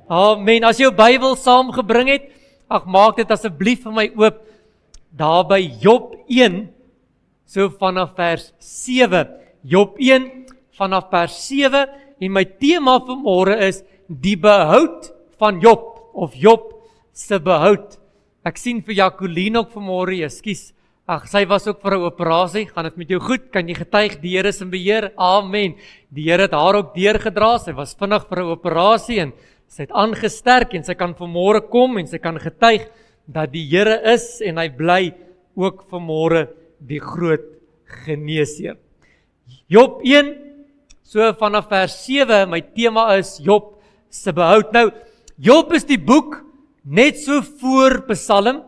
Amen. As jy jou Bybel saamgebring het, maak dit asseblief vir my oop, daar by Job 1, so vanaf vers 7. Job 1, vanaf vers 7, en my tema vanmôre is, die behoud van Job, of Job se behoud. Ek sien vir Jacqueline ook vanmôre, ekskuus, sy was ook vir 'n operasie, gaan dit met jou goed, kan jy getuig, die Here is in beheer, amen. Die Here het haar ook deurgedra, sy was vinnig vir 'n operasie, en sy het aangesterk, en sy kan vanmôre kom, en sy kan getuig, dat die Here is, en hy bly ook vanmôre die groot geneesheer. Job 1, so vanaf vers 7, my tema is Job se behoud. Nou, Job is die boek, net so voor Psalm.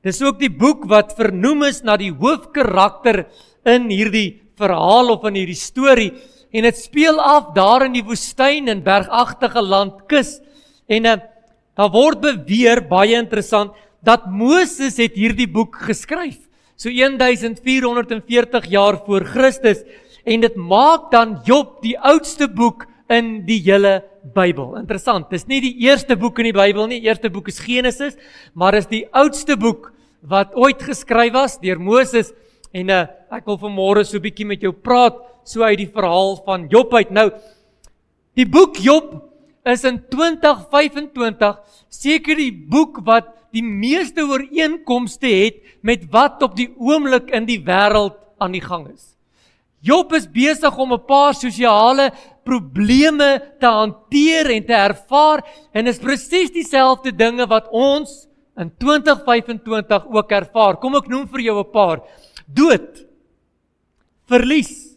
Dis ook die boek wat vernoem is na die hoofkarakter in hierdie verhaal of in hierdie storie. En dit speel af daar in die woestyn en bergagtige landkus. En daar word beweer, baie interessant, dat Moses het hierdie boek geskryf. So 1440 jaar voor Christus. En dit maak dan Job die oudste boek in die hele Bybel. Interessant, dis nie die eerste boek in die Bybel nie, die eerste boek is Genesis, maar is die oudste boek wat ooit geskryf was deur Moses, en ek wil vanmôre so 'n bietjie met jou praat, so uit die verhaal van Job uit. Nou, die boek Job is in 2025 seker die boek wat die meeste ooreenkomste het met wat op die oomblik in die wêreld aan die gang is. Job is besig om 'n paar sosiale probleme te hanteer en te ervaar, en is presies dieselfde dinge wat ons in 2025 ook ervaar. Kom ek noem vir jou 'n paar. Dood, verlies,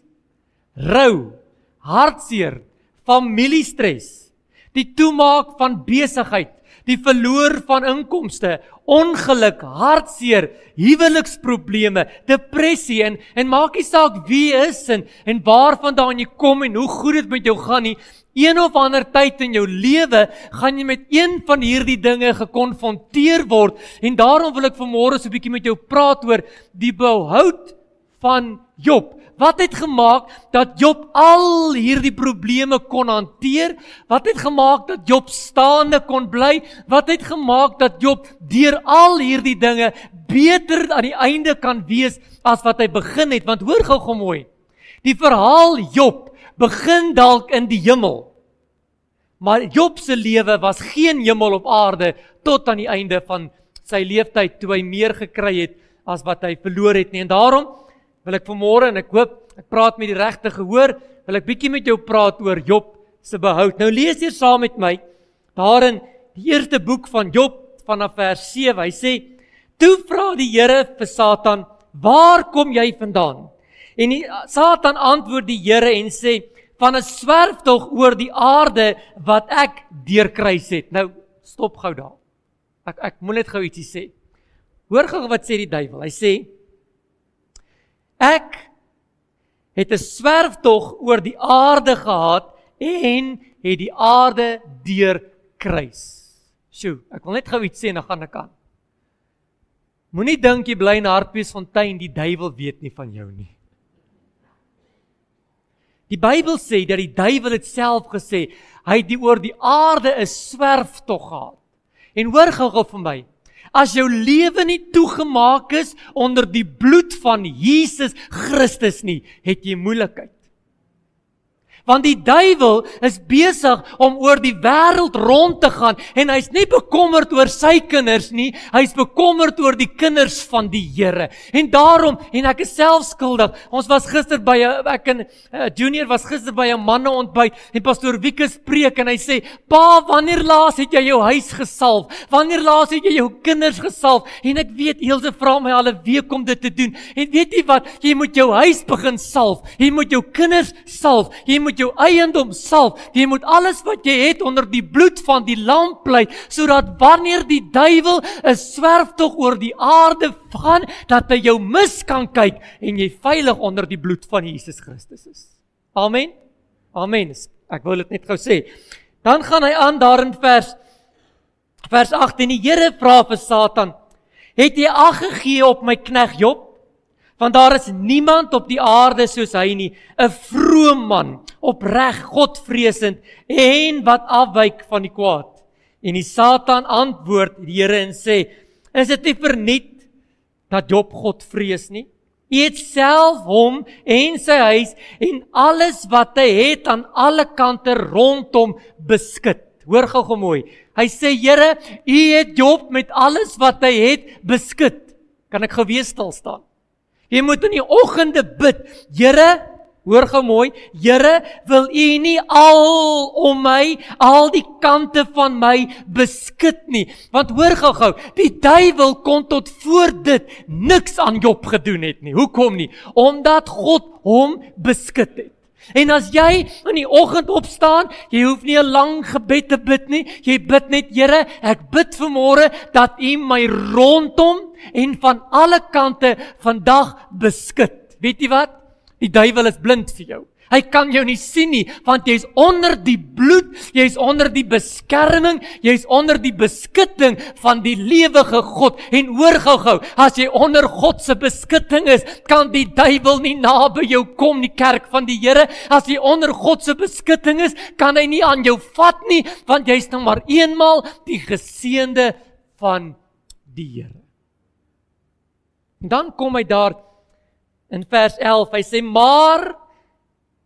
rou, hartseer, familiestres, die toemaak van besigheid, die verloor van inkomste, ongeluk, hartseer, huweliksprobleme, depressie, en maak nie saak wie is en waarvandaan jy kom en hoe goed dit met jou gaan nie, een of ander tyd in jou lewe gaan jy met een van hierdie dinge gekonfronteer word, en daarom wil ek vanmôre so 'n bietjie met jou praat oor die behoud van Job. Wat het gemaak dat Job al hierdie probleme kon hanteer? Wat het gemaak dat Job staande kon bly? Wat het gemaak dat Job deur al hierdie dinge beter aan die einde kan wees as wat hy begin het? Want hoor gou mooi, die verhaal Job begin dalk in die hemel, maar Job se lewe was geen hemel op aarde tot aan die einde van sy leeftyd, toe hy meer gekry het as wat hy verloor het nie. En daarom wil ek vanmôre, en ek hoop, ek praat met die regte gehoor, wil ek bietjie met jou praat oor Job se behoud. Nou lees hier saam met my, daarin die eerste boek van Job, vanaf vers 7, hy sê, toe vra die Here vir Satan, waar kom jy vandaan? En Satan antwoord die Here en sê, van 'n swerftog oor die aarde wat ek deurkruis het. Nou, stop gou daar. Ek moet net gou ietsie sê. Hoor gou wat sê die duiwel. Hy sê, ek het 'n swerftog oor die aarde gehad en het die aarde deurkruis. Sjoe, ek wil net gou iets sê en dan gaan ek aan. Moenie dink jy bly in Hartbeesfontein, die duiwel weet nie van jou nie. Die Bybel sê dat die duiwel het self gesê, hy het oor die aarde 'n swerftog gehad. En hoor gou vir my, as jou lewe nie toegemaak is onder die bloed van Jesus Christus nie, het jy moeilikheid. Want die duiwel is besig om oor die wêreld rond te gaan, en hy's nie bekommerd oor sy kinders nie, hy's bekommerd oor die kinders van die Here. En daarom, en ek is self skuldig, ons was gister by Junior was gister by 'n manneontbyt, en pastoor Wieke preek, en hy sê, pa, wanneer laas het jy jou huis gesalf? Wanneer laas het jy jou kinders gesalf? En ek weet, Ilse vra my al 'n week om dit te doen, en weet jy wat, jy moet jou huis begin salf, jy moet jou kinders salf, jy moet jou eiendom salf, jy moet alles wat jy het onder die bloed van die lam pleit, sodat wanneer die duiwel 'n swerftog oor die aarde gaan, dat hy jou mis kan kyk, en jy veilig onder die bloed van Jesus Christus is. Amen? Amen. Ek wil dit net gou sê. Dan gaan hy aan daar in vers 8, en die Here vra vir Satan, het jy ag gegee op my knegt Job? Want daar is niemand op die aarde soos hy nie, 'n vrome man, opreg, Godvreesend en wat afwyk van die kwaad. En die Satan antwoord die Here en sê, is dit nie verniet dat Job God vrees nie? Hy het self hom en sy huis en alles wat hy het aan alle kante rondom beskut. Hoor gou mooi. Hy sê, Here, U het Job met alles wat hy het beskut. Kan ek gou weer stil staan? Jy moet in die oggende bid, Here, hoor gou mooi, Here, wil U nie al om my, al die kante van my beskut nie. Want hoor gou, die duiwel kon tot voor dit niks aan Job gedoen het nie. Hoekom nie? Omdat God hom beskut het. En as jy in die oggend opstaan, jy hoef nie 'n lang gebed te bid nie, jy bid net, Here, ek bid vanmôre dat U my rondom en van alle kante vandag beskut. Weet jy wat? Die duiwel is blind vir jou. Hy kan jou nie sien nie, want jy's onder die bloed, jy's onder die beskerming, jy's onder die beskutting van die lewige God. En hoor gou, as jy onder God se beskutting is, kan die duiwel nie naby jou kom nie, kerk van die Here. As jy onder God se beskutting is, kan hy nie aan jou vat nie, want jy's nou maar eenmal die geseënde van die Here. En dan kom hy daar in vers 11, hy sê, maar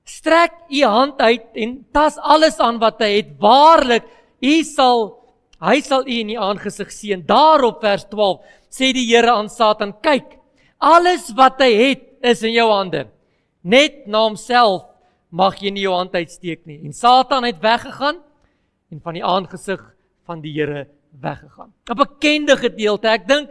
strek U hand uit en tas alles aan wat hy het, waarlik, hy sal U in die aangesig sien. Daarop vers 12, sê die Here aan Satan, kyk, alles wat hy het, is in jou hande. Net na homself mag jy nie jou hand uitsteek nie. En Satan het weggegaan, en van die aangesig van die Here weggegaan. 'n bekende gedeelte, ek dink,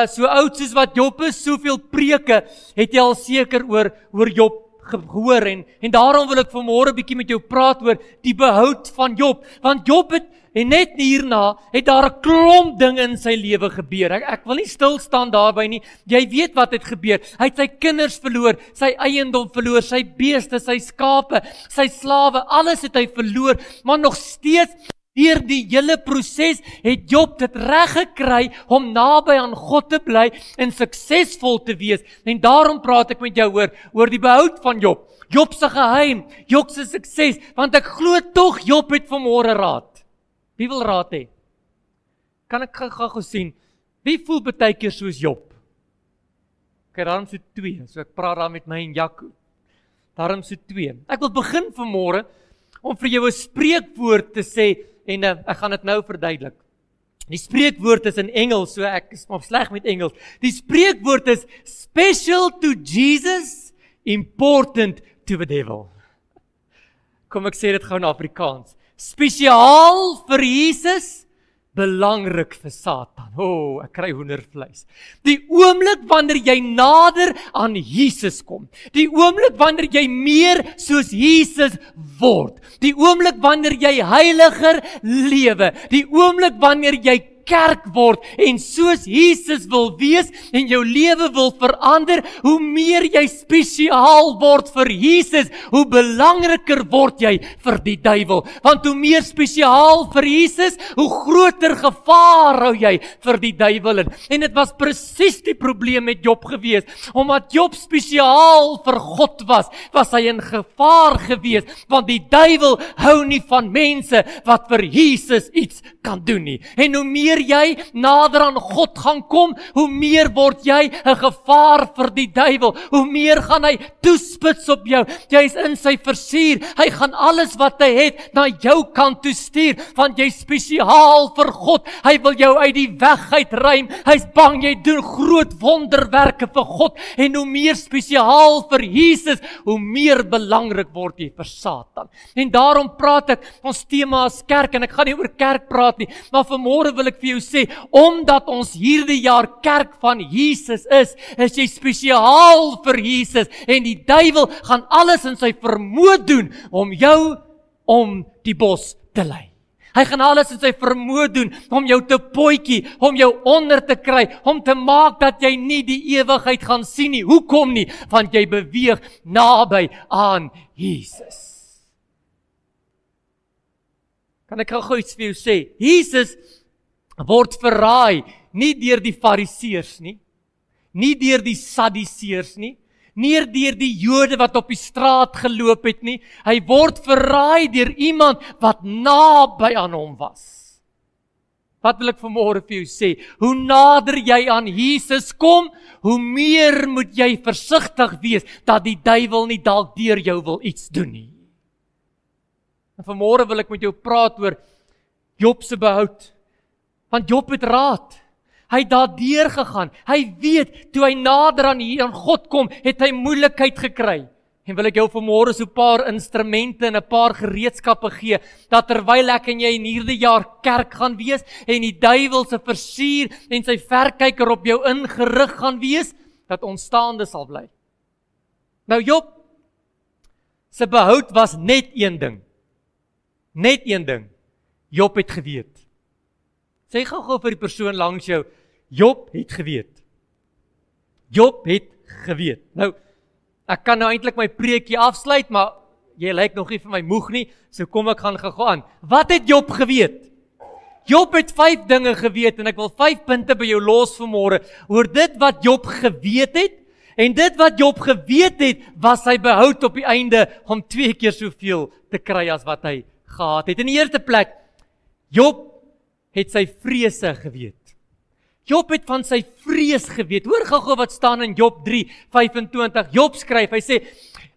so oud soos wat Job is, soveel preke, het jy al seker oor Job gehoor, en daarom wil ek vanmôre bietjie met jou praat oor die behoud van Job, want Job het, en net hierna, het daar 'n klomp dinge in sy lewe gebeur. Ek wil nie stil staan daarby nie, jy weet wat het gebeur, hy het sy kinders verloor, sy eiendom verloor, sy beeste, sy skape, sy slawe, alles het hy verloor, maar nog steeds, deur die hele proses het Job dit reg gekry om naby aan God te bly en suksesvol te wees. En daarom praat ek met jou oor die behoud van Job. Job se geheim, Job se sukses, want ek glo tog Job het vanmôre raad. Wie wil raad hê? Kan ek gou sien? Wie voel baie keer soos Job? Okay, daarom so 2, so ek praat daar met my en Jaco. Daarom so 2. Ek wil begin vanmôre om vir jou 'n spreekwoord te sê, en ek gaan dit nou verduidelik. Die spreekwoord is in Engels, so ek is maar sleg met Engels. Die spreekwoord is special to Jesus, important to the devil. Kom ek sê dit gou in Afrikaans. Spesiaal vir Jesus, belangrik vir Satan. Ek kry hoendervleis. Die oomblik wanneer jy nader aan Jesus kom, die oomblik wanneer jy meer soos Jesus word, die oomblik wanneer jy heiliger lewe, die oomblik wanneer jy kerk word en soos Jesus wil wees en jou lewe wil verander, hoe meer jy spesiaal word vir Jesus, hoe belangriker word jy vir die duiwel. Want hoe meer spesiaal vir Jesus, hoe groter gevaar hou jy vir die duiwel in. En dit was presies die probleem met Job gewees. Omdat Job spesiaal vir God was hy in gevaar gewees, want die duiwel hou nie van mense wat vir Jesus iets kan doen nie. En hoe meer jy nader aan God gaan kom, hoe meer word jy 'n gevaar vir die duiwel, hoe meer gaan hy toespits op jou, jy is in sy versuur, hy gaan alles wat hy het na jou kant toe stuur, want jy is spesiaal vir God, hy wil jou uit die weg uitruim, hy is bang jy doen groot wonderwerke vir God, en hoe meer spesiaal vir Jesus, hoe meer belangrik word jy vir Satan. En daarom praat ek, ons tema as kerk, en ek gaan nie oor kerk praat nie, maar vanmôre wil ek vir jou sê, omdat ons hierdie jaar kerk van Jesus is jy spesiaal vir Jesus, en die duiwel gaan alles in sy vermoë doen, om jou om die bos te lei. Hy gaan alles in sy vermoë doen, om jou te potjie, om jou onder te kry, om te maak dat jy nie die ewigheid gaan sien nie. Hoekom nie? Want jy beweeg naby aan Jesus. Kan ek gou iets vir jou sê? Jesus word verraai, nie deur die fariseërs nie. nie deur die Sadduseërs nie, nie deur die Jode wat op die straat geloop het nie. Hy word verraai deur iemand wat naby aan hom was. Wat wil ek vanmôre vir jou sê? Hoe nader jy aan Jesus kom, hoe meer moet jy versigtig wees dat die duiwel nie dalk deur jou wil iets doen nie. En vanmôre wil ek met jou praat oor Job se behoud. Want Job het raad. Hy het daardeur gegaan. Hy weet, toe hy nader aan God kom, het hy moeilikheid gekry. En wil ek jou vanmôre so 'n paar instrumente en 'n paar gereedskappe gee, dat terwyl ek en jy in hierdie jaar kerk gaan wees, en die duiwel se versuur en sy verkyker op jou ingerig gaan wees, dat ons staande sal bly. Nou Job se behoud was net een ding. Net een ding. Job het geweet. Sê gou vir die persoon langs jou, Job het geweet. Job het geweet. Nou, ek kan nou eintlik my preekie afsluit, maar jy lyk nog nie vir my moeg nie, so kom ek gaan gou aan. Wat het Job geweet? Job het 5 dinge geweet, en ek wil 5 punte by jou los vanmôre, oor dit wat Job geweet het, en dit wat Job geweet het, was sy behoud op die einde, om 2 keer soveel te kry as wat hy gehad het. In die eerste plek, Job het sy vrese geweet. Job het van sy vrees geweet. Hoor gou wat staan in Job 3:25. Job skryf, hy sê,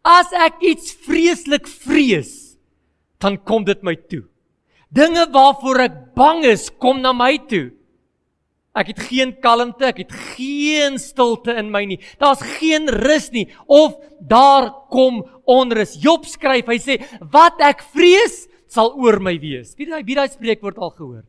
as ek iets vreeslik vrees, dan kom dit my toe. Dinge waarvoor ek bang is, kom na my toe. Ek het geen kalmte, ek het geen stilte in my nie. Daar's geen rus nie, of daar kom onrus. Job skryf, hy sê, wat ek vrees, sal oor my wees. Wie daai spreekwoord al gehoor?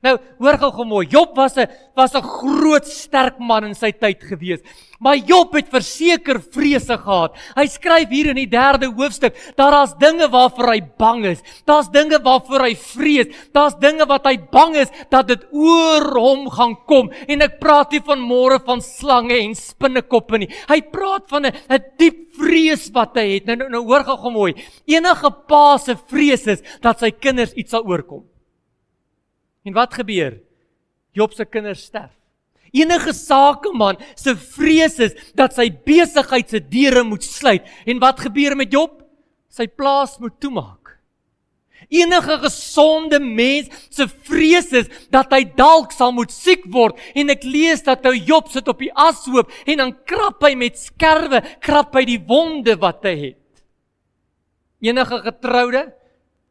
Nou, hoor gou mooi, Job was 'n groot, sterk man in sy tyd gewees. Maar Job het verseker vrese gehad. Hy skryf hier in die 3de hoofstuk, daar's dinge waarvoor hy bang is. Daar's dinge waarvoor hy vrees. Daar's dinge wat hy bang is, dat dit oor hom gaan kom. En ek praat nie vanmôre van slange en spinnekoppe nie. Hy praat van 'n diep vrees wat hy het. Nou hoor gou mooi, enige pa se vrees is, dat sy kinders iets sal oorkom. En wat gebeur? Job se kinders sterf. Enige sakeman se vrees is dat sy besigheid se deure moet sluit. En wat gebeur met Job? Sy plaas moet toemaak. Enige gesonde mens se vrees is dat hy dalk sal moet siek word. En ek lees dat nou Job sit op die ashoop en dan krap hy met skerwe, krap hy die wonde wat hy het. Enige getroude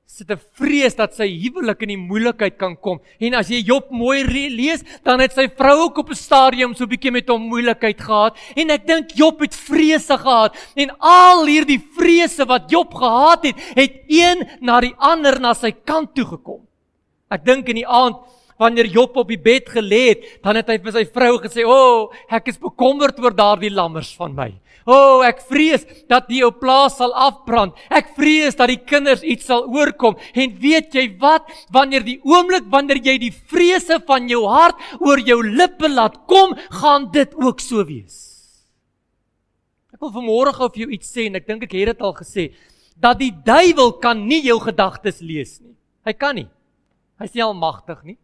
sit 'n vrees dat sy huwelik in die moeilikheid kan kom. En as jy Job mooi lees, dan het sy vrou ook op 'n stadium so 'n bietjie met hom moeilikheid gehad. En ek dink Job het vrese gehad. En al hierdie vrese wat Job gehad het een na die ander na sy kant toe gekom. Ek dink in die aand, wanneer Job op die bed gelê het, dan het hy vir sy vrou gesê, ek is bekommerd oor daardie lammers van my. Ek vrees dat die jou plaas sal afbrand. Ek vrees dat die kinders iets sal oorkom. En weet jy wat? Wanneer jy die vrese van jou hart oor jou lippe laat kom, gaan dit ook so wees. Ek wil vanmôre gou vir jou iets sê, en ek dink ek het dit al gesê, dat die duiwel kan nie jou gedagtes lees nie. Hy kan nie. Hy is nie almagtig nie.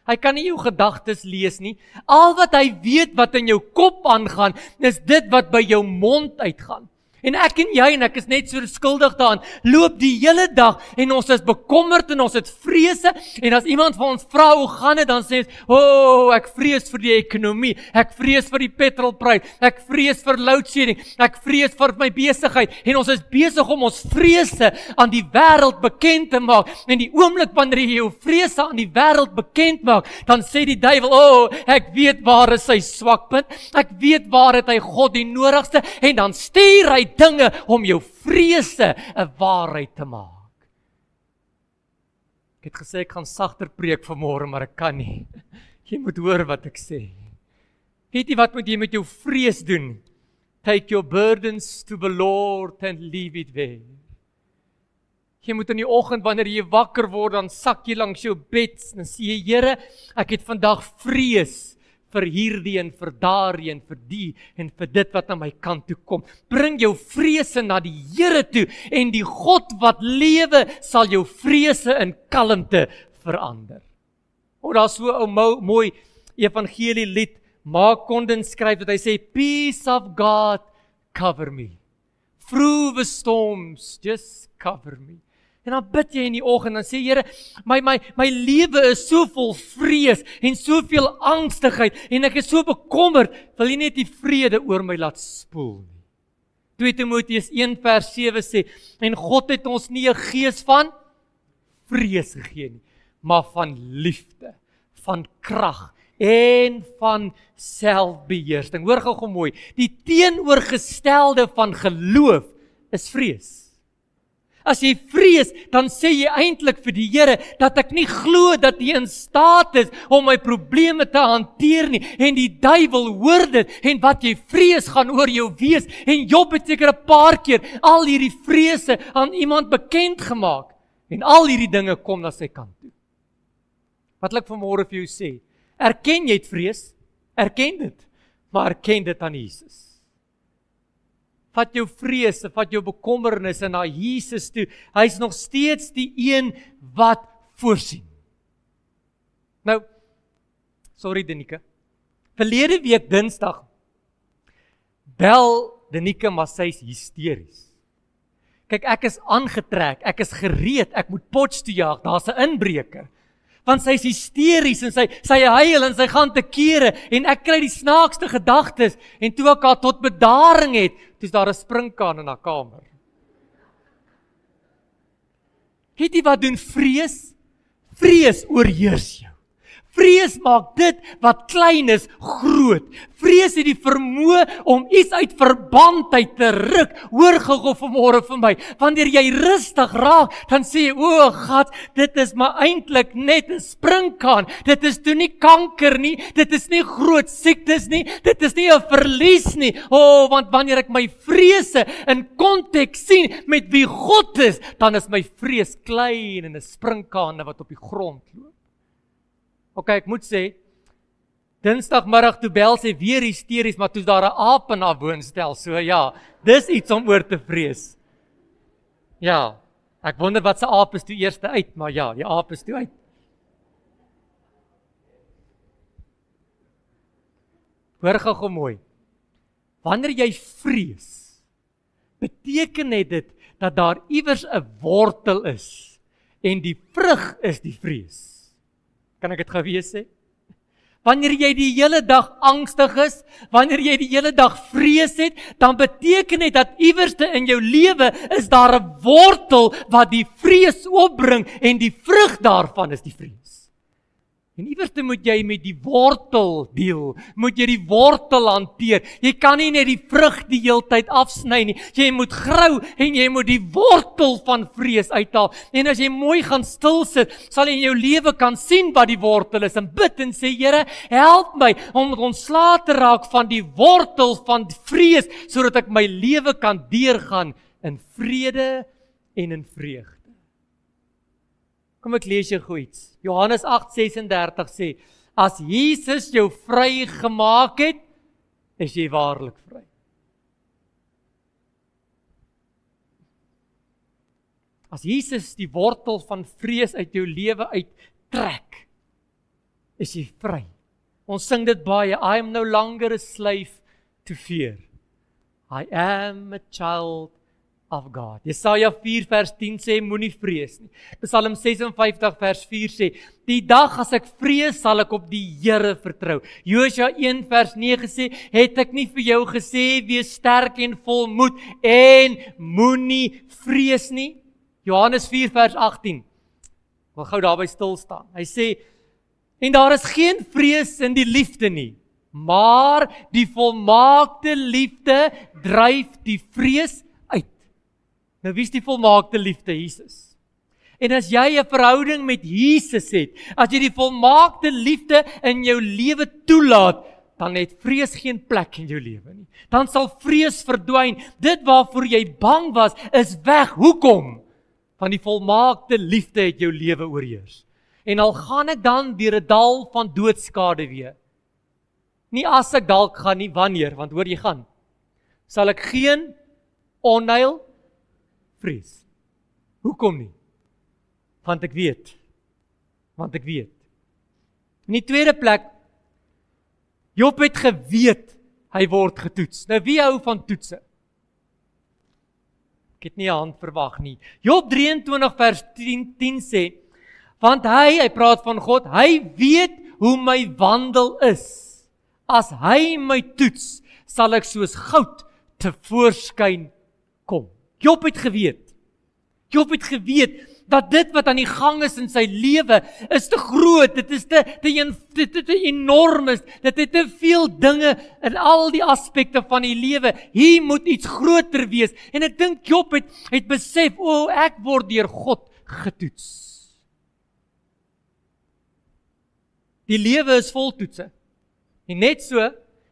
Hy kan nie jou gedagtes lees nie. Al wat hy weet wat in jou kop aangaan, is dit wat by jou mond uitgaan. En ek en jy, en ek is net so skuldig daaraan, loop die hele dag en ons is bekommerd en ons het vrese. En as iemand van ons vra hoe gaan dit, dan sê ons, ek vrees vir die ekonomie, ek vrees vir die petrolprys, ek vrees vir load shedding, ek vrees vir my besigheid. En ons is besig om ons vrese aan die wêreld bekend te maak. En die oomblik wanneer jy jou vrese aan die wêreld bekend maak, dan sê die duiwel, ek weet waar is sy swakpunt, ek weet waar het hy God die nodigste, en dan stuur hy dinge om jou vrese 'n waarheid te maak. Ek het gesê ek gaan sagter preek vanmôre, maar ek kan nie. Jy moet hoor wat ek sê. Weet jy wat moet jy met jou vrees doen? Take your burdens to the Lord and leave it there. Jy moet in die oggend wanneer jy wakker word, dan sak jy langs jou bed en sê jy, Here, ek het vandag vrees vir hierdie en vir daardie en vir die en vir dit wat na my kant toe kom. Bring jou vrese na die Here toe en die God wat lewe sal jou vrese in kalmte verander. Daar's so 'n mooi evangelie lied, Mark Condon skryf dat hy sê, peace of God, cover me. Through the storms, just cover me. En dan bid jy in die oggend, dan sê Here, my lewe is so vol vrees, en soveel angstigheid, en ek is so bekommerd, wil jy net die vrede oor my laat spoel nie. 2 Timoteus 1 vers 7 sê, en God het ons nie 'n gees van vrees gegee nie, maar van liefde, van krag, en van selfbeheersing. Hoor gou mooi, die teenoorgestelde van geloof is vrees. As jy vrees, dan sê jy eintlik vir die Here, dat ek nie glo dat hy in staat is om my probleme te hanteer nie, en die duiwel hoor dit, en wat jy vrees gaan oor jou wees, en Job het seker 'n paar keer al hierdie vrese aan iemand bekend gemaak, en al hierdie dinge kom na sy kant toe. Wat wil ek vanmôre vir jou sê? Erken jy het vrees? Erken dit, maar erken dit aan Jesus. Vat jou vrese, vat jou bekommernisse na Jesus toe. Hy is nog steeds die een wat voorsien. Nou, sorry Denike. Verlede week Dinsdag bel Denike, maar sy is hysteries. Kyk, ek is aangetrek, ek is gereed, ek moet Potch toe jaag, daar's 'n inbreker. Want sy is hysteries en sy huil en sy gaan te kere en ek kry die snaakste gedagtes en toe ek haar tot bedaring het, toe's daar 'n springkaan in haar kamer. Weet jy wat doen vrees? Vrees oorheers jou. Vrees maak dit wat klein is groot. Vrees het die vermoë om iets uit verbandheid te ruk. Hoor gou vanmôre vir my. Wanneer jy rustig raak, dan sê jy, o God, dit is maar eintlik net 'n springkaan. Dit is toe nie kanker nie, dit is nie groot siektes nie, dit is nie 'n verlies nie. O, want wanneer ek my vrese in konteks sien met wie God is, dan is my vrees klein en 'n springkaan wat op die grond loop. Ok, ek moet sê, Dinsdagmiddag toe bel sy weer hysteries, maar toe's daar 'n aap in haar woonstel, so ja, dis iets om oor te vrees. Ja, ek wonder wat se aap is toe eers uit, maar ja, die aap is toe uit. Hoor gou mooi, wanneer jy vrees, beteken dit dat daar iewers 'n wortel is, en die vrug is die vrees. Kan ek dit gou weer sê? Wanneer jy die hele dag angstig is, wanneer jy die hele dag vrees het, dan beteken dit dat iewerste in jou lewe is daar 'n wortel wat die vrees opbring en die vrug daarvan is die vrees. En iewerste moet jy met die wortel deel, moet jy die wortel hanteer. Jy kan nie net die vrug die heeltyd afsny nie. Jy moet grou en jy moet die wortel van vrees uithaal. En as jy mooi gaan stil sit, sal jy in jou lewe kan sien wat die wortel is en bid en sê, Here, help my om ontslae te raak van die wortel van vrees, sodat ek my lewe kan deurgaan in vrede en in vreugde. Kom ek lees jou gou iets. Johannes 8:36 sê, as Jesus jou vry gemaak het, is jy waarlik vry. As Jesus die wortel van vrees uit jou lewe uittrek, is jy vry. Ons sing dit baie, I am no longer a slave to fear. I am a child of God. Jesaja 4 vers 10 sê, moenie vrees nie. Psalm 56 vers 4 sê, die dag as ek vrees, sal ek op die Here vertrou. Josua 1 vers 9 sê, het ek nie vir jou gesê, wees sterk en vol moed, en moenie vrees nie. Johannes 4 vers 18, ek wil gou daarby stil staan. Hy sê, en daar is geen vrees in die liefde nie, maar die volmaakte liefde dryf die vrees uit. Nou wie is die volmaakte liefde? Jesus. En as jy 'n verhouding met Jesus het, as jy die volmaakte liefde in jou lewe toelaat, dan het vrees geen plek in jou lewe nie. Dan sal vrees verdwyn. Dit waarvoor jy bang was, is weg. Hoekom? Want die volmaakte liefde het jou lewe oorheers. En al gaan ek dan deur 'n dal van doodskade weer. Nie as ek dalk gaan nie, wanneer, want hoor jy gaan, sal ek geen onheil vrees. Hoekom nie? Want ek weet. In die tweede plek, Job het geweet, hy word getoets. Nou wie hou van toetse? Ek het nie 'n hand verwag nie. Job 23 vers 10 sê, want hy praat van God, hy weet hoe my wandel is. As hy my toets, sal ek soos goud tevoorskyn kom. Job het geweet. Job het geweet dat dit wat aan die gang is in sy lewe is te groot, dit is te enorm, dit het te veel dinge in al die aspekte van die lewe. Hier moet iets groter wees. En ek dink Job het besef, ek word deur God getoets. Die lewe is vol toetse. En net so,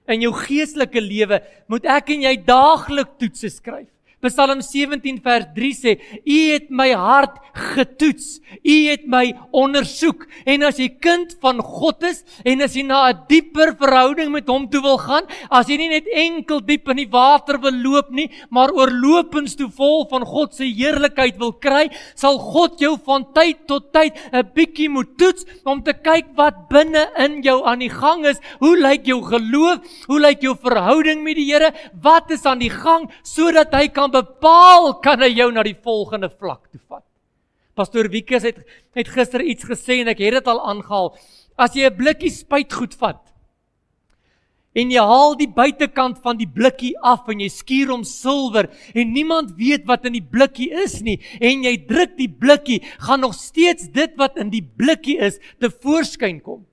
in jou geestelike lewe, moet ek en jy daaglik toetse skryf. Psalm 17 vers 3 sê, U het my hart getoets, U het my ondersoek, en as jy kind van God is, en as jy na 'n dieper verhouding met hom toe wil gaan, as jy nie net enkel diep in die water wil loop nie, maar oorlopends toe vol van God se heerlikheid wil kry, sal God jou van tyd tot tyd 'n bietjie moet toets, om te kyk wat binne in jou aan die gang is. Hoe lyk jou geloof? Hoe lyk jou verhouding met die Here? Wat is aan die gang, sodat hy kan bepaal, kan hy jou na die volgende vlak toe vat. Pastoor Wiekus het gister iets gesê en ek het dit al aangehaal. As jy 'n blikkie spuitgoed vat en jy haal die buitekant van die blikkie af en jy skuur hom silwer en niemand weet wat in die blikkie is nie en jy druk die blikkie, gaan nog steeds dit wat in die blikkie is tevoorskyn kom.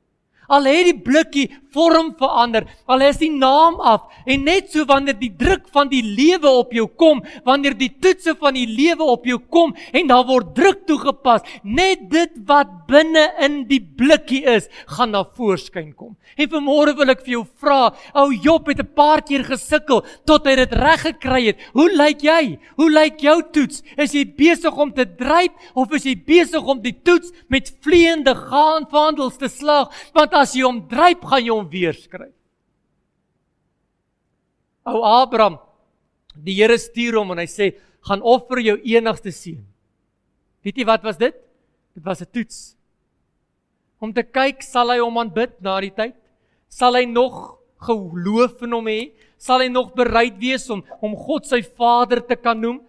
Al het die blikkie vorm verander, al is die naam af, en net so wanneer die druk van die lewe op jou kom, wanneer die toetse van die lewe op jou kom, en daar word druk toegepas, net dit wat binne in die blikkie is, gaan na voorskyn kom. En vanmôre wil ek vir jou vra, Job het 'n paar keer gesukkel, tot hy dit reg gekry het. Hoe lyk jy? Hoe lyk jou toets? Is jy besig om te dryp, of is jy besig om die toets met vleiende vaandels te slag? Want as jy hom dryp, gaan jy hom weer skryf. Abraham, die Here stuur hom en hy sê, gaan offer jou enigste seun. Weet jy wat was dit? Dit was 'n toets. Om te kyk, sal hy hom aanbid na die tyd? Sal hy nog geloof in hom hê? Sal hy nog bereid wees om God sy Vader te kan noem?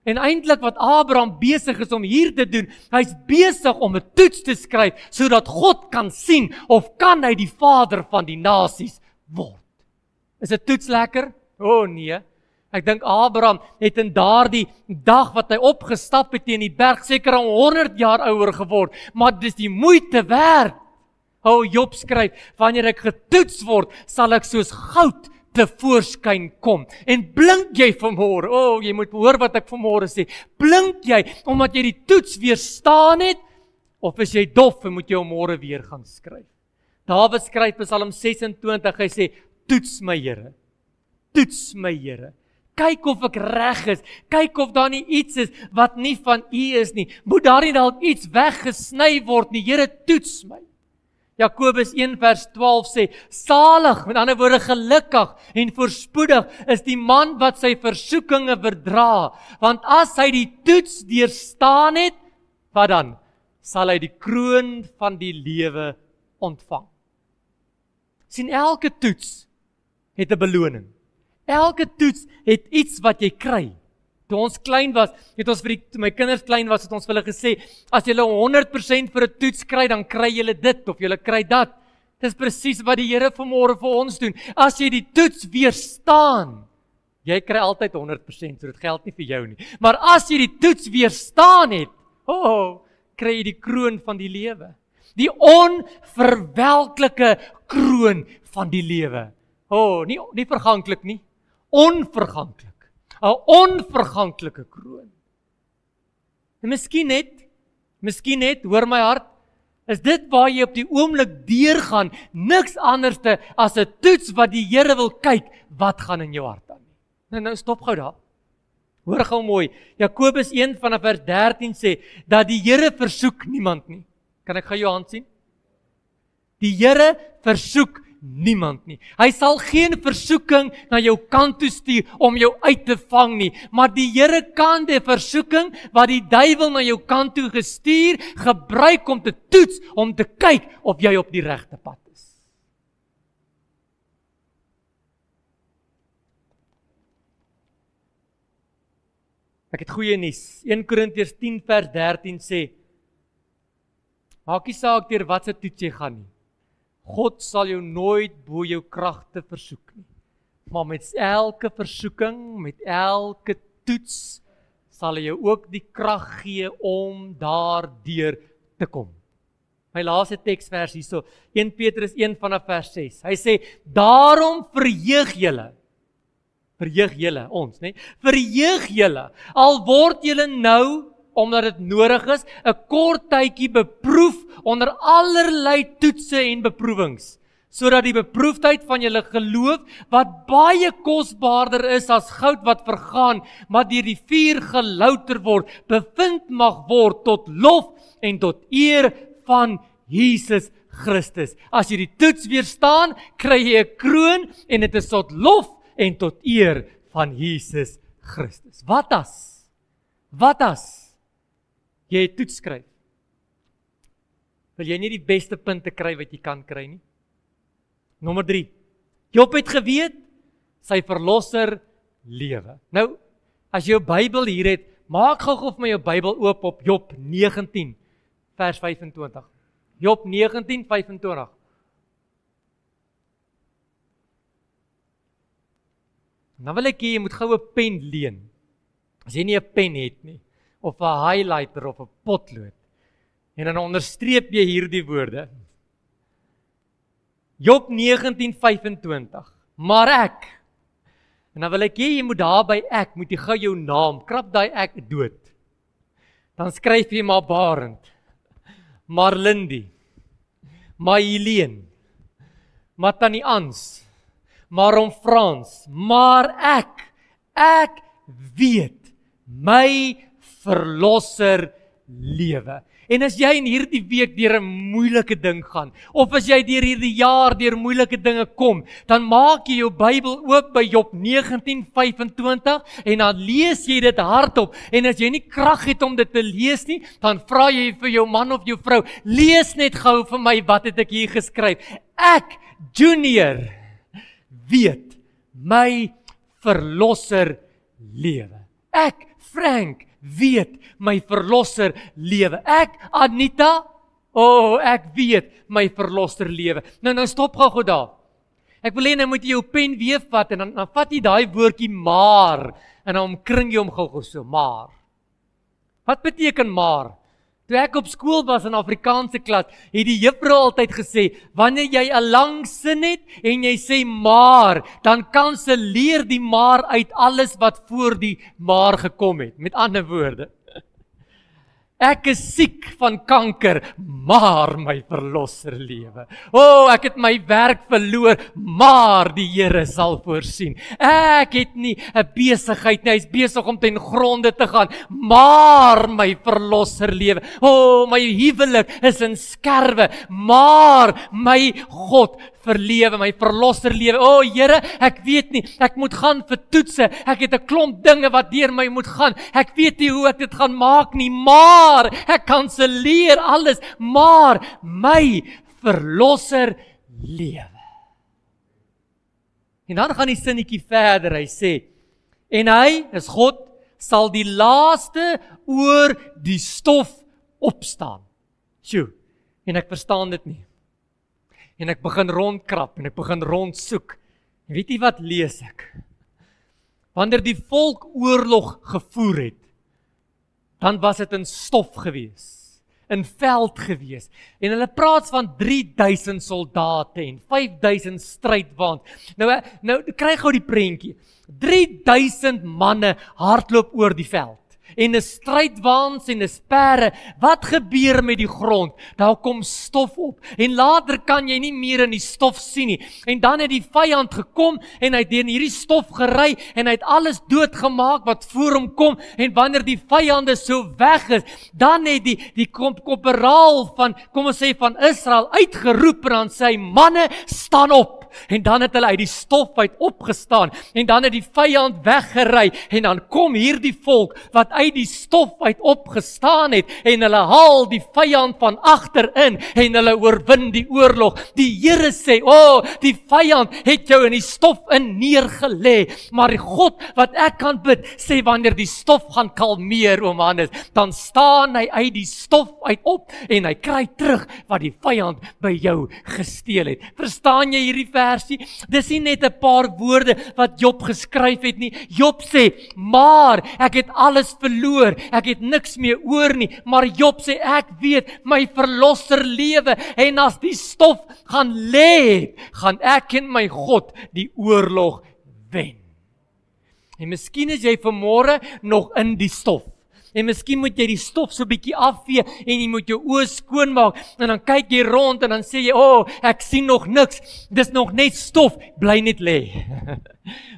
En eintlik wat Abraham besig is om hier te doen, hy's besig om 'n toets te skryf, sodat God kan sien, of kan hy die Vader van die nasies word. Is 'n toets lekker? Nee. Ek dink Abraham het in daardie dag wat hy opgestap het teen die berg, seker al 100 jaar ouer geword, maar dis die moeite werd. Job skryf, wanneer ek getoets word, sal ek soos goud tevoorskyn kom. En blink jy vanmôre? Jy moet hoor wat ek vanmôre sê. Blink jy omdat jy die toets weerstaan het, of is jy dof en moet jy môre weer gaan skryf? Dawid skryf Psalm 26, hy sê, toets my Here. Toets my Here. Kyk of ek reg is. Kyk of daar nie iets is wat nie van U is nie. Moet daar nie dalk iets weggesny word nie. Here, toets my. Jakobus 1 vers 12 sê, salig, met ander woorde gelukkig en voorspoedig is die man wat sy versoekinge verdra, want as hy die toets deurstaan het, wat dan? Sal hy die kroon van die lewe ontvang. Sien, elke toets het 'n beloning. Elke toets het iets wat jy kry. Toe ons klein was, toe my kinders klein was, het ons vir hulle gesê, as julle 100% vir 'n toets kry, dan kry julle dit, of julle kry dat. Dis presies wat die Here vanmôre vir ons doen. As jy die toets weerstaan, jy kry altyd 100%, so dit geld nie vir jou nie. Maar as jy die toets weerstaan het, kry jy die kroon van die lewe. Die onverwelklike kroon van die lewe. Nie verganklik nie, onverganklik. 'n onverganklike kroon. En miskien net, hoor my hart, is dit waar jy op die oomblik deurgaan, niks anderste as 'n toets wat die Here wil kyk, wat gaan in jou hart aan. Nou stop gou daar. Hoor gou mooi, Jakobus 1 vanaf vers 13 sê, dat die Here versoek niemand nie. Kan ek gou jou hand sien? Die Here versoek niemand nie. Hy sal geen versoeking na jou kant toe stuur om jou uit te vang nie, maar die Here kan die versoeking wat die duiwel na jou kant toe gestuur, gebruik om te toets, om te kyk of jy op die regte pad is. Ek het goeie nuus. 1 Korintiërs 10 vers 13 sê, maak nie saak deur wat se toets jy gaan nie. God sal jou nooit bo jou kragte versoek nie. Maar met elke versoeking, met elke toets, sal hy jou ook die krag gee om daardeur te kom. My laaste teksvers hierso, 1 Petrus 1 vanaf vers 6. Hy sê, daarom verheug julle, ons, né? Verheug julle, al word julle nou, omdat dit nodig is, 'n kort tydjie beproef onder allerlei toetse en beproewings, sodat die beproefdheid van julle geloof, wat baie kosbaarder is as goud wat vergaan, maar deur die vuur gelouter word, bevind mag word tot lof en tot eer van Jesus Christus. As jy die toets weerstaan, kry jy 'n kroon en dit is tot lof en tot eer van Jesus Christus. Wat as jy 'n toets skryf? Wil jy nie die beste punte kry wat jy kan kry nie? Nommer 3. Job het geweet, sy verlosser lewe. Nou, as jy jou Bybel hier het, maak gou-gou vir my jou Bybel oop op Job 19, vers 25. Job 19, 25. Nou wil ek hê jy moet gou 'n pen leen. As jy nie 'n pen het nie, of 'n highlighter of 'n potlood, en dan onderstreep jy hierdie woorde. Job 19:25. Maar ek. En dan wil ek hê jy moet daar by ek, moet jy gou jou naam, krap daai ek dood. Dan skryf jy maar Barend, maar Lindy, maar Helene, maar Tannie Ans, maar om Frans, maar ek weet my verlosser lewe. En as jy in hierdie week deur 'n moeilike ding gaan, of as jy deur hierdie jaar deur moeilike dinge kom, dan maak jy jou Bybel oop by Job 19:25 en dan lees jy dit hardop. En as jy nie krag het om dit te lees nie, dan vra jy vir jou man of jou vrou, lees net gou vir my, wat het ek hier geskryf? Ek, Junior, weet my verlosser lewe. Ek, Frank, weet my verlosser lewe. Ek, Anita, ek weet my verlosser lewe. Nou stop gou daar. Ek wil hê nou moet jy jou pen weer vat en dan vat jy daai woordjie maar en dan omkring jy hom gou so, maar. Wat beteken maar? Toe ek op skool was in Afrikaanse klas, het die juffrou altyd gesê, wanneer jy 'n lang sin het en jy sê maar, dan kan se leer die maar uit alles wat voor die maar gekom het. Met ander woorde, ek is siek van kanker, maar my verlosser lewe. Ek het my werk verloor, maar die Here sal voorsien. Ek het nie 'n besigheid nie, hy's besig om ten gronde te gaan, maar my verlosser lewe. My huwelik is in skerwe, maar my God verlewe, my verlosser lewe. Here, ek weet nie, ek moet gaan vir toetse, ek het 'n klomp dinge wat deur my moet gaan, ek weet nie hoe ek dit gaan maak nie, maar ek kanselleer alles, maar my verlosser lewe. En dan gaan die sinnetjie verder, hy sê, en hy, is God, sal die laaste oor die stof opstaan. En ek verstaan dit nie. En ek begin rondkrap en ek begin rondsoek. En weet jy wat lees ek? Wanneer die volk oorlog gevoer het, dan was dit in stof gewees, in veld gewees. En hulle praat van 3000 soldate en 5000 strydwaans. Nou kry gou die prentjie. 3000 manne hardloop oor die veld. En 'n strydwaans en 'n perde, wat gebeur met die grond? Daar kom stof op, en later kan jy nie meer in die stof sien nie, en dan het die vyand gekom, en hy het deur hierdie stof gery, en hy het alles doodgemaak wat voor hom kom, en wanneer die vyande so weg is, dan het die korporaal van, kom ons sê van Israel, uitgeroep, en dan sê hy, manne, staan op, en dan het hulle uit die stof uit opgestaan, en dan het die vyand weggery, en dan kom hierdie volk, wat uit die stof uit opgestaan het, en hulle haal die vyand van agterin, en hulle oorwin die oorlog. Die Here sê, die vyand het jou in die stof in neergelê, maar die God wat ek kan bid, sê wanneer die stof gaan kalmeer, oom Hannes, dan staan hy uit die stof uit op, en hy kry terug wat die vyand by jou gesteel het. Verstaan jy hierdie versie? Dis nie net 'n paar woorde wat Job geskryf het nie. Job sê, maar ek het alles verloor, ek het niks meer oor nie, maar Job sê, ek weet, my verlosser lewe, en as die stof gaan lê, gaan ek en my God die oorlog wen. En miskien is jy vanmôre nog in die stof. En miskien moet jy die stof so bietjie afvee en jy moet jou oë skoon maak en dan kyk jy rond en dan sê jy, ek sien nog niks. Dis nog net stof, bly net lê.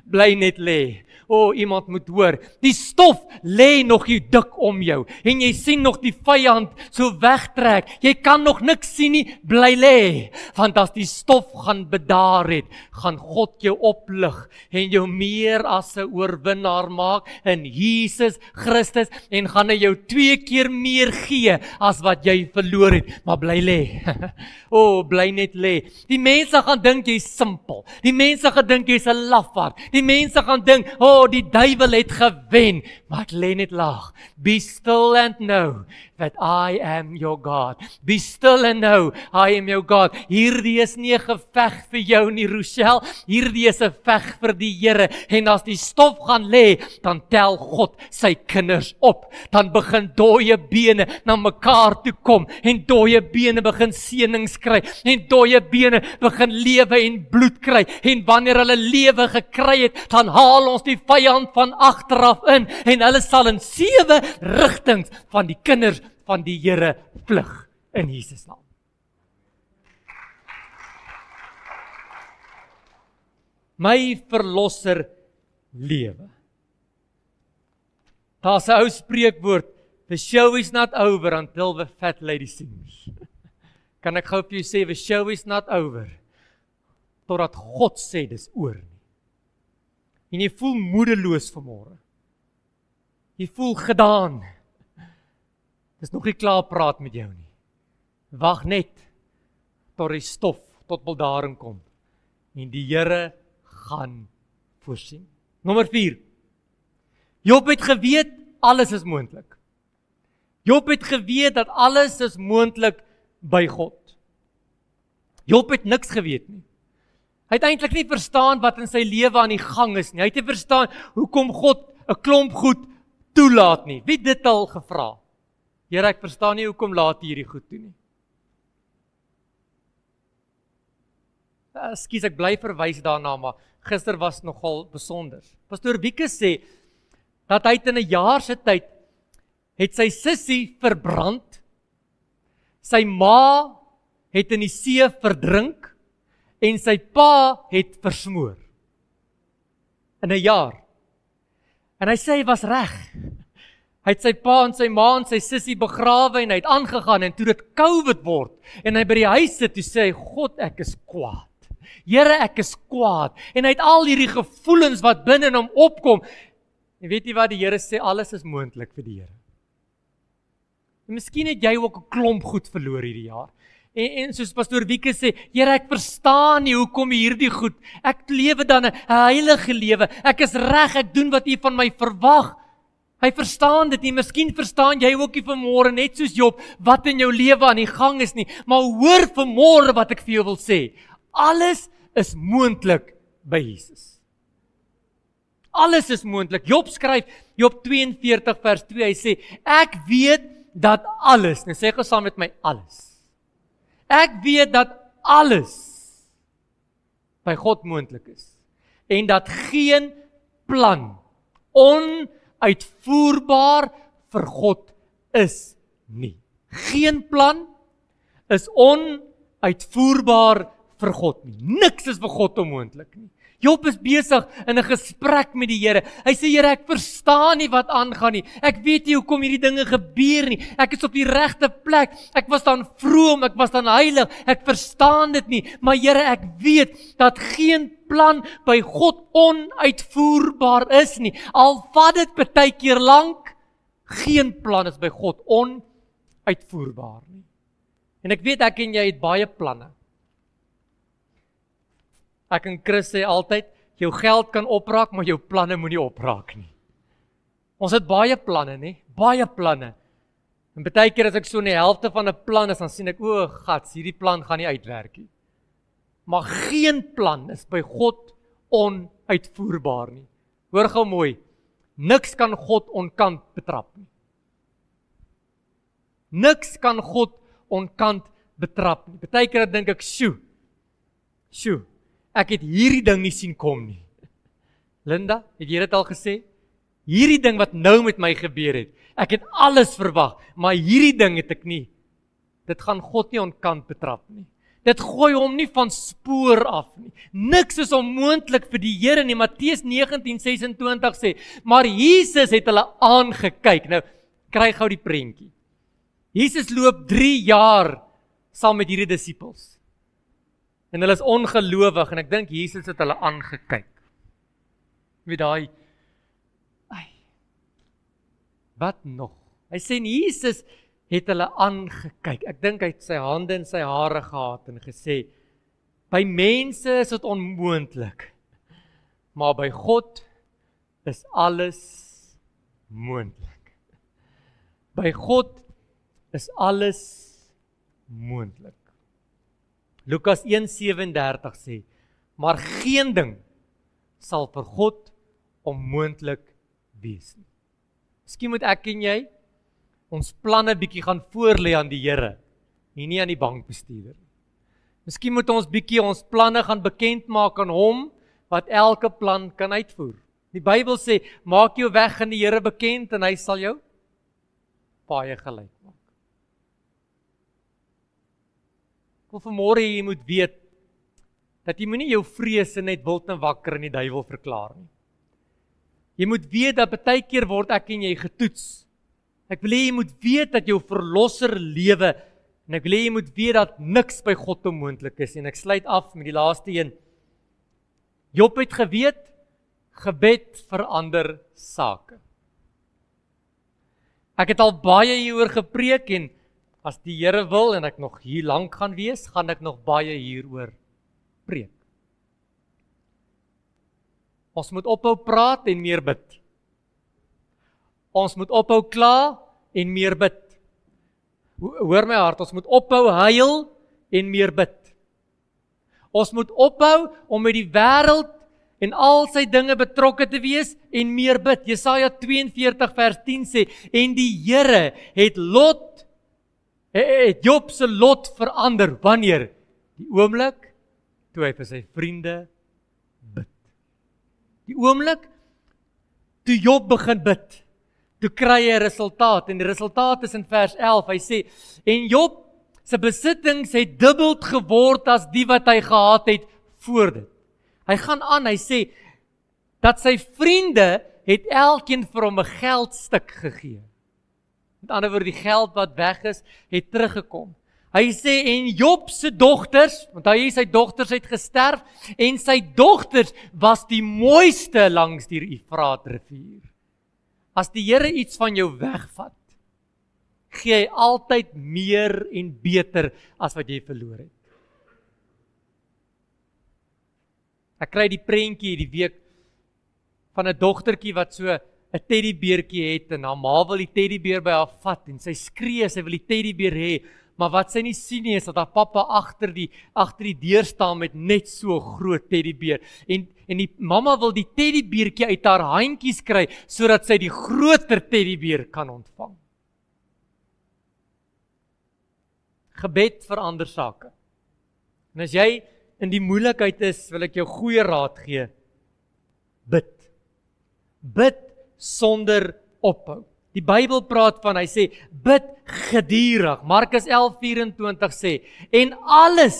Bly net lê. Iemand moet hoor, die stof lê nog hier dik om jou en jy sien nog die vyand so wegtrek. Jy kan nog niks sien nie, bly lê. Want as die stof gaan bedaar het, gaan God jou oplig en jou meer as 'n oorwinnaar maak in Jesus Christus en gaan hy jou 2 keer meer gee as wat jy verloor het. Maar bly lê. Bly net lê. Die mense gaan dink jy's simpel. Die mense gaan dink jy's 'n lafaard. Die mense gaan dink, die duiwel het gewen, maar ek lê net laag. Be still and know that I am your God. Be still and know I am your God. Hierdie is nie 'n geveg vir jou nie, Rochelle. Hierdie is 'n veg vir die Here. En as die stof gaan lê, dan tel God sy kinders op. Dan begin dooie bene na mekaar toe kom en dooie bene begin seënings kry en dooie bene begin lewe en bloed kry. En wanneer hulle lewe gekry het, dan haal ons die vyand van agteraf in en hulle sal in 7 rigtings van die kinders van die Here vlug in Jesus naam. My verlosser lewe. Daar's 'n ou spreekwoord, the show is not over until the fat lady sings. Kan ek gou vir jou sê, the show is not over totdat God sê dis oor nie. En jy voel moedeloos vanmôre. Jy voel gedaan. Dis nog nie klaar praat met jou nie. Wag net tot die stof tot bedaring kom en die Here gaan voorsien. Nommer 4. Job het geweet alles is moontlik. Job het geweet dat alles is moontlik by God. Job het niks geweet nie. Hy het eintlik nie verstaan wat in sy lewe aan die gang is nie. Hy het nie verstaan hoekom God 'n klomp goed toelaat nie. Wie het dit al gevra? Here, ek verstaan nie hoekom laat U hierdie goed toe nie. Ekskuus, ek bly verwys daarna, maar gister was nogal besonder. Pastoor Wieke sê dat hy in 'n jaar se tyd het sy sussie verbrand, sy ma het in die see verdrink en sy pa het versmoor. In 'n jaar. En hy sê hy was reg. Hy het sy pa en sy ma en sy sussie begrawe en hy het aangegaan en toe dit COVID word en hy by die huis sit, toe sê hy, God, ek is kwaad. Here, ek is kwaad. En hy het al hierdie gevoelens wat binne in hom opkom. En weet jy wat die Here sê? Alles is moontlik vir die Here. En miskien het jy ook 'n klomp goed verloor hierdie jaar. En soos pastoor Wieke sê, Here, ek verstaan nie hoekom hierdie goed. Ek lewe dan 'n heilige lewe. Ek is reg, ek doen wat U van my verwag. Hy verstaan dit nie. Miskien verstaan jy ook nie vanmôre net soos Job wat in jou lewe aan die gang is nie. Maar hoor vanmôre wat ek vir jou wil sê. Alles is moontlik by Jesus. Alles is moontlik. Job skryf, Job 42 vers 2, hy sê, ek weet dat alles, nou sê gou saam met my, alles. Ek weet dat alles by God moontlik is. En dat geen plan onuitvoerbaar vir God is nie. Geen plan is onuitvoerbaar vir God nie. Niks is vir God onmoontlik nie. Job is besig in 'n gesprek met die Here. Hy sê, Here, ek verstaan nie wat aangaan nie. Ek weet nie hoekom hierdie dinge gebeur nie. Ek is op die regte plek. Ek was dan vroom, ek was dan heilig. Ek verstaan dit nie. Maar Here, ek weet dat geen plan by God onuitvoerbaar is nie. Al vat dit baie keer lank, geen plan is by God onuitvoerbaar nie. En ek weet ek en jy het baie planne. Ek en Chris sê altyd, jou geld kan opraak, maar jou planne moenie opraak nie. Ons het baie planne, nie? Baie planne. En baie keer as ek so in die helfte van 'n plan is, dan sien ek, o, gats, hierdie plan gaan nie uitwerk nie. Maar geen plan is by God onuitvoerbaar nie. Hoor gou mooi, niks kan God onkant betrap nie. Niks kan God onkant betrap nie. Baie keer dink ek, sjoe, ek het hierdie ding nie sien kom nie. Linda, het jy dit al gesê? Hierdie ding wat nou met my gebeur het, ek het alles verwag, maar hierdie ding het ek nie. Dit gaan God nie onkant betrap nie. Dit gooi hom nie van spoor af nie. Niks is onmoontlik vir die Here nie. Matteus 19:26 sê, maar Jesus het hulle aangekyk. Nou, kry gou die prentjie. Jesus loop 3 jaar saam met hierdie disippels. En hulle is ongelowig en ek dink Jesus het hulle aangekyk. Wie daai? Wat nog? Hy sê Jesus het hulle aangekyk. Ek dink hy het sy hande in sy hare gehad en gesê, by mense is dit onmoontlik, maar by God is alles moontlik. By God is alles moontlik. Lukas 1:37 sê, maar geen ding sal vir God onmoontlik wees nie. Miskien moet ek en jy ons planne bietjie gaan voorlê aan die Here, en nie aan die bankbestuurder. Miskien moet ons bietjie ons planne gaan bekend maak aan hom, wat elke plan kan uitvoer. Die Bybel sê, maak jou weg aan die Here bekend, en hy sal jou paaie gelyk maak. Ek wil vanmôre jy moet weet, dat jy moenie jou vrese net wild en wakker in die duiwel verklaar nie. Jy moet weet dat baie keer word ek en jy getoets. Ek wil hê jy moet weet dat jou verlosser lewe, en ek wil hê jy moet weet dat niks by God onmoontlik is, en ek sluit af met die laaste een. Job het geweet, gebed verander sake. Ek het al baie hieroor gepreek, en as die Here wil, en ek nog hier lank gaan wees, gaan ek nog baie hieroor preek. Ons moet ophou praat en meer bid. Ons moet ophou kla en meer bid. Hoor my hart, ons moet ophou huil en meer bid. Ons moet ophou om met die wêreld en al sy dinge betrokke te wees en meer bid. Jesaja 42 vers 10 sê, en die Here het Job se lot verander. Wanneer? Die oomblik toe hy vir sy vriende bid. Die oomblik toe Job begin bid, toe kry hy 'n resultaat, en die resultaat is in vers 11, hy sê, en Job se besittings het dubbeld geword as die wat hy gehad het voor dit. Hy gaan aan, hy sê, dat sy vriende het elkeen vir hom 'n geldstuk gegee. Met ander woorde, die geld wat weg is, het teruggekom. Hy sê, en Job se dogters, want hy sy dogters het gesterf, en sy dogters was die mooiste langs die Efraatrivier. As die Here iets van jou wegvat, gee hy altyd meer en beter as wat jy verloor het. Ek kry die prentjie die week van 'n dogtertjie wat so 'n teddybeertjie het, en haar ma wil die teddybeer by haar vat, en sy skree, sy wil die teddybeer hê, maar wat sy nie sien nie, is dat haar pappa agter die deur staan met net so 'n groot teddybeer, en die mamma wil die teddybeertjie uit haar handjies kry, sodat sy die groter teddybeer kan ontvang. Gebed verander sake. En as jy in die moeilikheid is, wil ek jou goeie raad gee. Bid. Bid sonder ophou. Die Bybel praat van, hy sê, bid gedurig. Markus 11:24 sê, en alles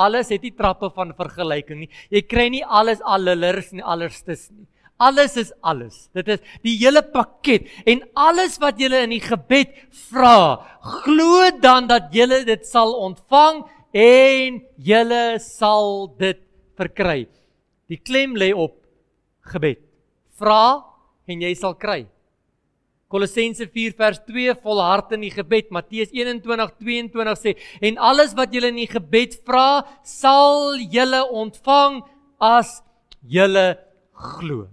Alles het nie trappe van vergelyking nie. Jy kry nie alles allerlers nie, allerstes nie. Alles is alles. Dit is die hele pakket. En alles wat julle in die gebed vra, glo dan dat julle dit sal ontvang en julle sal dit verkry. Die klem lê op gebed. Vra en jy sal kry. Kolossense 4 vers 2, volhard in die gebed. Matteus 21:22 sê, en alles wat julle in die gebed vra, sal julle ontvang as julle glo.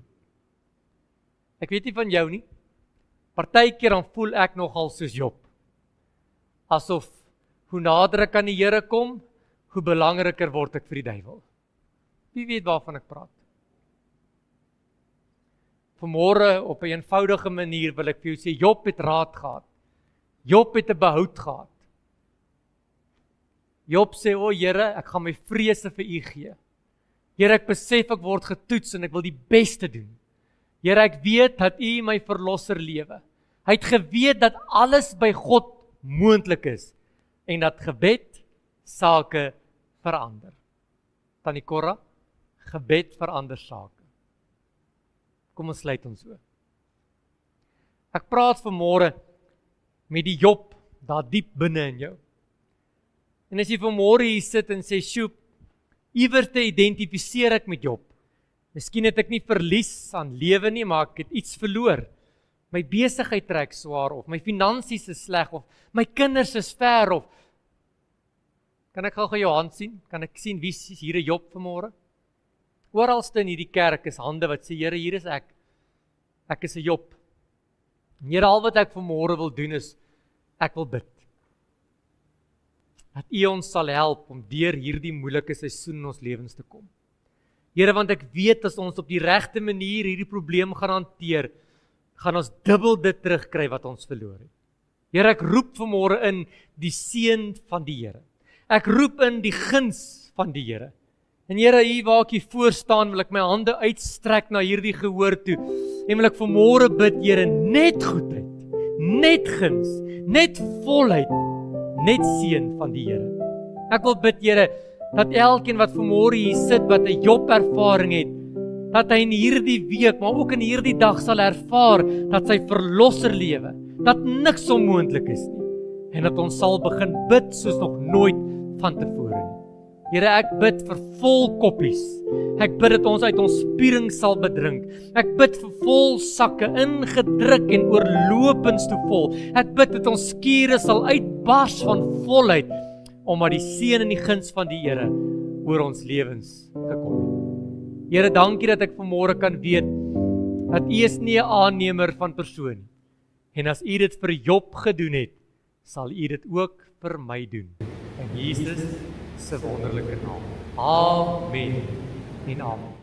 Ek weet nie van jou nie. Partykeer dan voel ek nogal soos Job. Asof hoe nader ek aan die Here kom, hoe belangriker word ek vir die duiwel. Wie weet waarvan ek praat? Vanmôre op 'n eenvoudige manier wil ek vir jou sê, Job het raad gehad. Job het 'n behoud gehad. Job sê, o Here, ek gaan my vrese vir U gee. Here, ek besef ek word getoets en ek wil die beste doen. Here, ek weet dat U my verlosser lewe. Hy het geweet dat alles by God moontlik is en dat gebed sake verander. Tannie Korra, gebed verander sake. Kom ons sluit ons oë. Ek praat vanmôre met die Job daar diep binne in jou. En as jy vanmôre hier sit en sê, "Sjoep, iewers te identifiseer ek met Job. Miskien het ek nie verlies aan lewe nie, maar ek het iets verloor. My besigheid trek swaar of my finansies is sleg of my kinders is ver of..." Kan ek gou jou hand sien? Kan ek sien wie is hier 'n Job vanmôre? Oralste in hierdie kerk is hande wat sê, Here, hier is ek. Ek is 'n Job. Here, al wat ek vanmôre wil doen is, ek wil bid. Dat U ons sal help om deur hierdie moeilike seisoen in ons lewens te kom. Here, want ek weet as ons op die regte manier hierdie probleem gaan hanteer, gaan ons dubbel dit terugkry wat ons verloor het. Here, ek roep vanmôre in die seën van die Here. Ek roep in die guns van die Here. En Here, hier waar ek hier voor staan, wil ek my hande uitstrek na hierdie gehoor toe. En wil ek vanmôre bid, Here, net goedheid, net guns, net volheid, net seën van die Here. Ek wil bid, Here, dat elkeen wat vanmôre hier sit, wat 'n Job ervaring het, dat hy in hierdie week, maar ook in hierdie dag sal ervaar, dat sy verlosser lewe, dat niks onmoontlik is nie. En dat ons sal begin bid soos nog nooit van tevore nie. Here, ek bid vir vol koppies. Ek bid dat ons uit ons spiering sal bedrink. Ek bid vir vol sakke, ingedruk en oorlopends te vol. Ek bid dat ons skure sal uitbars van volheid, omdat die seën en die guns van die Here oor ons lewens gekom het. Here, dankie dat ek vanmôre kan weet, dat U is nie 'n aannemer van persoon nie. En as U dit vir Job gedoen het, sal U dit ook vir my doen. In Jesus se wonderlike naam. Amen en amen.